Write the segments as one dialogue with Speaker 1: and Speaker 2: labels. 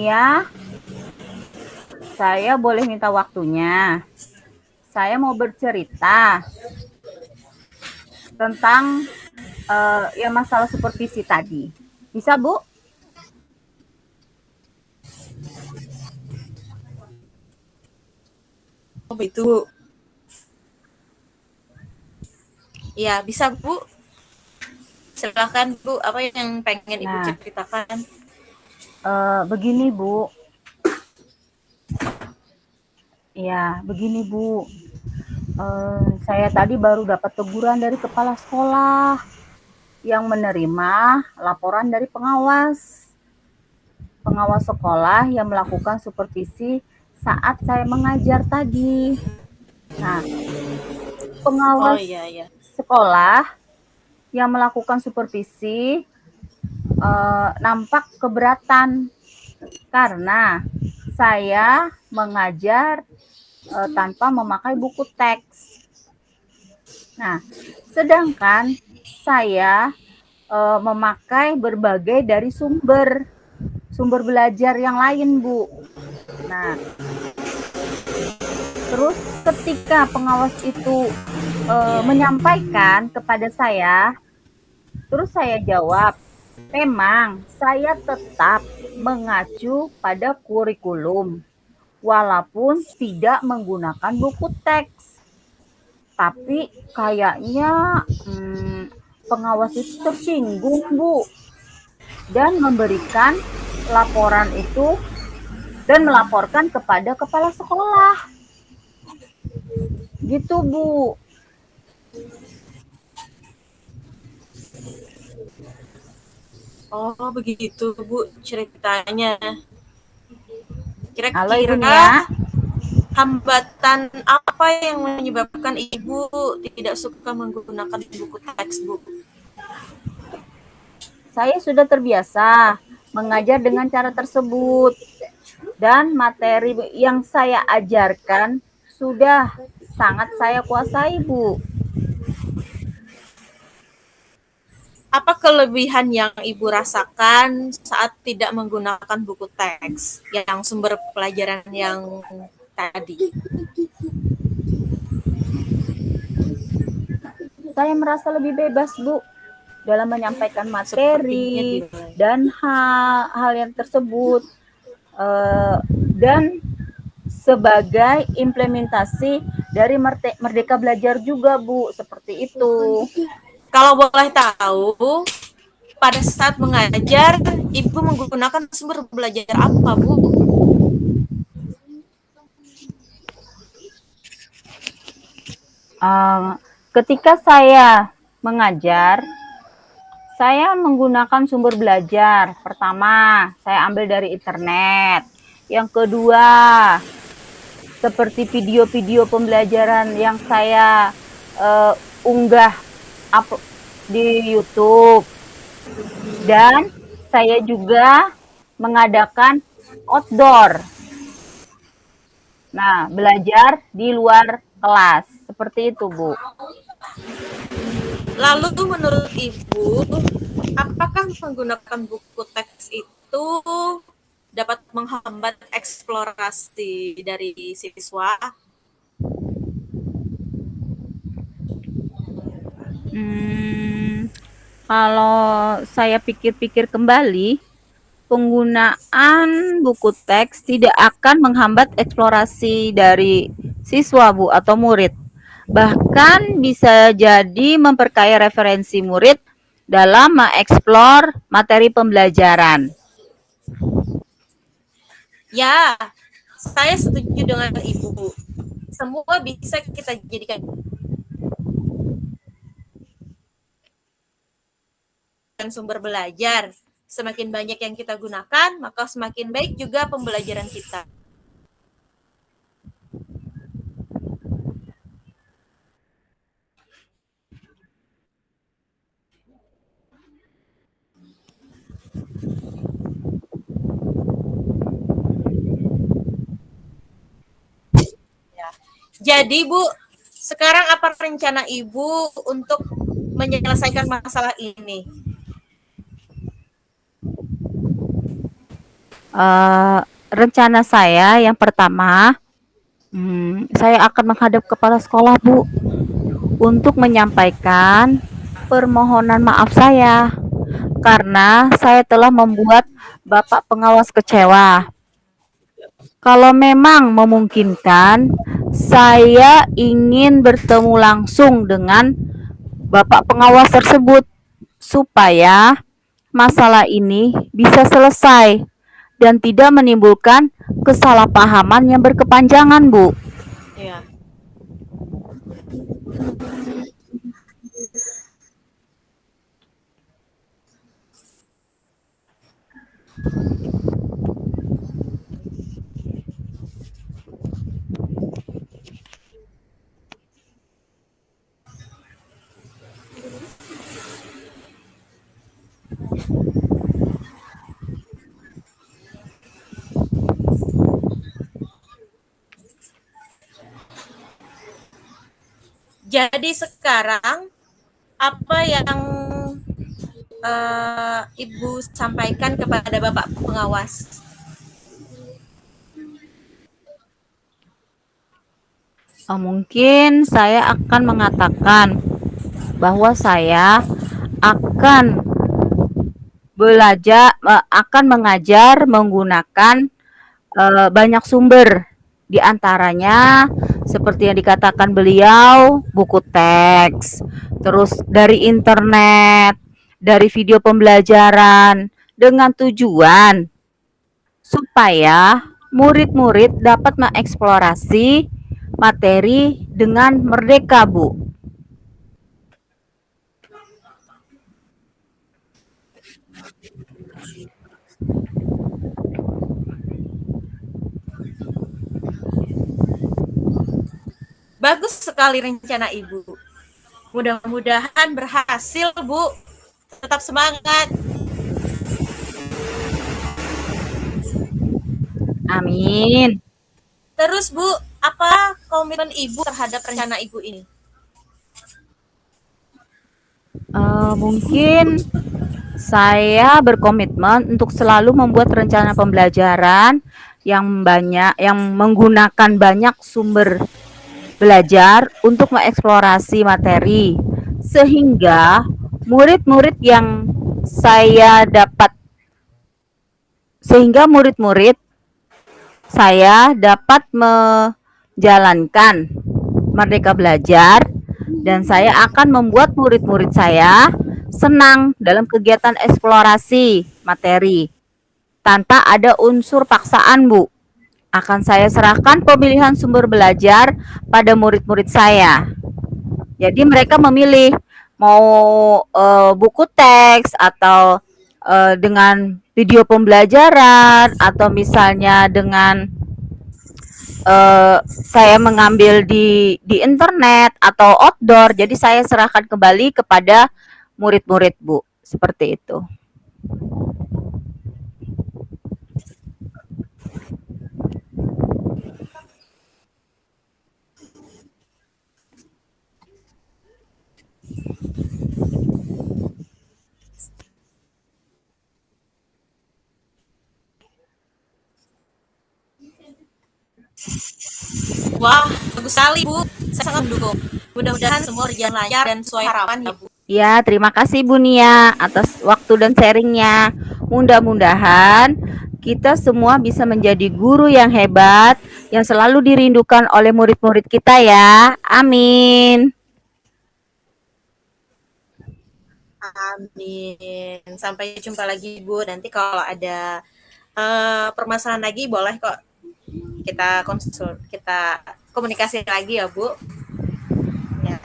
Speaker 1: Iya, saya boleh minta waktunya. Saya mau bercerita tentang ya masalah supervisi tadi. Bisa, Bu?
Speaker 2: Oh begitu. Ya bisa Bu. Silakan Bu. Apa yang pengen Ibu
Speaker 1: Nah,
Speaker 2: ceritakan?
Speaker 1: begini, Bu. Ya, begini, Bu. Saya tadi baru dapat teguran dari kepala sekolah yang menerima laporan dari pengawas. Pengawas sekolah yang melakukan supervisi saat saya mengajar tadi. Nah,
Speaker 2: Oh
Speaker 1: pengawas
Speaker 2: iya ya.
Speaker 1: sekolah yang melakukan supervisi nampak keberatan karena saya mengajar tanpa memakai buku teks. Nah, sedangkan saya memakai berbagai dari sumber belajar yang lain, Bu. Nah, terus ketika pengawas itu
Speaker 2: Iya ya.
Speaker 1: menyampaikan kepada saya, terus saya jawab, memang saya tetap mengacu pada kurikulum, walaupun tidak menggunakan buku teks. Tapi kayaknya pengawas itu tersinggung, Bu, dan memberikan laporan itu dan melaporkan kepada kepala sekolah. Gitu, Bu.
Speaker 2: Oh begitu Bu ceritanya.
Speaker 1: Halo, Ibu
Speaker 2: Kira-kira
Speaker 1: Nia.
Speaker 2: hambatan apa yang menyebabkan Ibu tidak suka menggunakan buku teks Bu?
Speaker 1: Saya sudah terbiasa mengajar dengan cara tersebut dan materi yang saya ajarkan sudah sangat saya kuasai, Bu.
Speaker 2: Apa kelebihan yang Ibu rasakan saat tidak menggunakan buku teks yang sumber pelajaran yang tadi?
Speaker 1: Saya merasa lebih bebas, Bu, dalam menyampaikan
Speaker 2: Sepertinya
Speaker 1: materi
Speaker 2: gimana?
Speaker 1: dan hal yang tersebut. Dan sebagai implementasi dari Merdeka Belajar juga, Bu, seperti itu.
Speaker 2: Kalau boleh tahu, pada saat mengajar, Ibu menggunakan sumber belajar apa, Bu?
Speaker 1: Uh, Ketika saya mengajar, saya menggunakan sumber belajar. Pertama, saya ambil dari internet. Yang kedua, seperti video-video pembelajaran yang saya unggah di YouTube. Dan saya juga mengadakan outdoor. Nah, belajar di luar kelas. Seperti itu, Bu.
Speaker 2: Lalu menurut Ibu, apakah menggunakan buku teks itu dapat menghambat eksplorasi dari siswa?
Speaker 1: Hmm, Kalau saya pikir-pikir kembali, penggunaan buku teks tidak akan menghambat eksplorasi dari siswa, Bu, atau murid. Bahkan bisa jadi memperkaya referensi murid dalam mengeksplor materi pembelajaran.
Speaker 2: Ya, saya setuju dengan Ibu. Semua bisa kita jadikan sumber belajar. Semakin banyak yang kita gunakan, maka semakin baik juga pembelajaran kita. Jadi Bu, sekarang apa rencana Ibu untuk menyelesaikan masalah ini?
Speaker 1: Eee, rencana saya yang pertama, saya akan menghadap kepala sekolah, Bu, untuk menyampaikan permohonan maaf saya, karena saya telah membuat Bapak pengawas kecewa. Kalau memang memungkinkan, saya ingin bertemu langsung dengan Bapak pengawas tersebut, supaya masalah ini bisa selesai dan tidak menimbulkan kesalahpahaman yang berkepanjangan, Bu.
Speaker 2: Ya. Jadi sekarang apa yang Ibu sampaikan kepada Bapak pengawas?
Speaker 1: Mungkin saya akan mengatakan bahwa saya akan akan mengajar menggunakan banyak sumber, di antaranya seperti yang dikatakan beliau, buku teks, terus dari internet, dari video pembelajaran, dengan tujuan supaya murid-murid dapat mengeksplorasi materi dengan merdeka, Bu.
Speaker 2: Bagus sekali rencana Ibu. Mudah-mudahan berhasil, Bu. Tetap semangat.
Speaker 1: Amin.
Speaker 2: Terus, Bu, apa komitmen Ibu terhadap rencana Ibu ini?
Speaker 1: Mungkin saya berkomitmen untuk selalu membuat rencana pembelajaran yang banyak, yang menggunakan banyak sumber belajar untuk mengeksplorasi materi, sehingga murid-murid yang saya dapat sehingga murid-murid saya dapat menjalankan Merdeka Belajar, dan saya akan membuat murid-murid saya senang dalam kegiatan eksplorasi materi tanpa ada unsur paksaan, Bu. Akan saya serahkan pemilihan sumber belajar pada murid-murid saya. Jadi mereka memilih mau buku teks atau dengan video pembelajaran, atau misalnya dengan saya mengambil di internet atau outdoor. Jadi saya serahkan kembali kepada murid-murid, Bu. Seperti itu.
Speaker 2: Wah, bagus sekali, Bu. Saya sangat mendukung. Mudah-mudahan semua berjalan lancar dan sesuai harapan ya, Bu.
Speaker 1: Ya, terima kasih Bu Nia atas waktu dan sharingnya. Mudah-mudahan kita semua bisa menjadi guru yang hebat, yang selalu dirindukan oleh murid-murid kita ya. Amin.
Speaker 2: Amin. Sampai jumpa lagi, Bu. Nanti kalau ada permasalahan lagi boleh kok kita komunikasi lagi ya, Bu. Ya.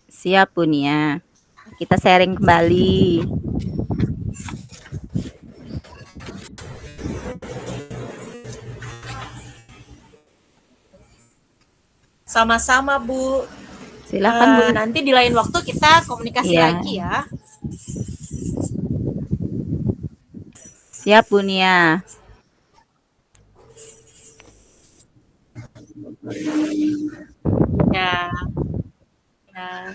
Speaker 1: Siap Bu Nia. Kita sharing kembali.
Speaker 2: Sama-sama, Bu.
Speaker 1: Silakan Bu.
Speaker 2: Nanti di lain waktu kita komunikasi
Speaker 1: Iya.
Speaker 2: lagi ya.
Speaker 1: Siap Bu Nia.
Speaker 2: Ya. Ya.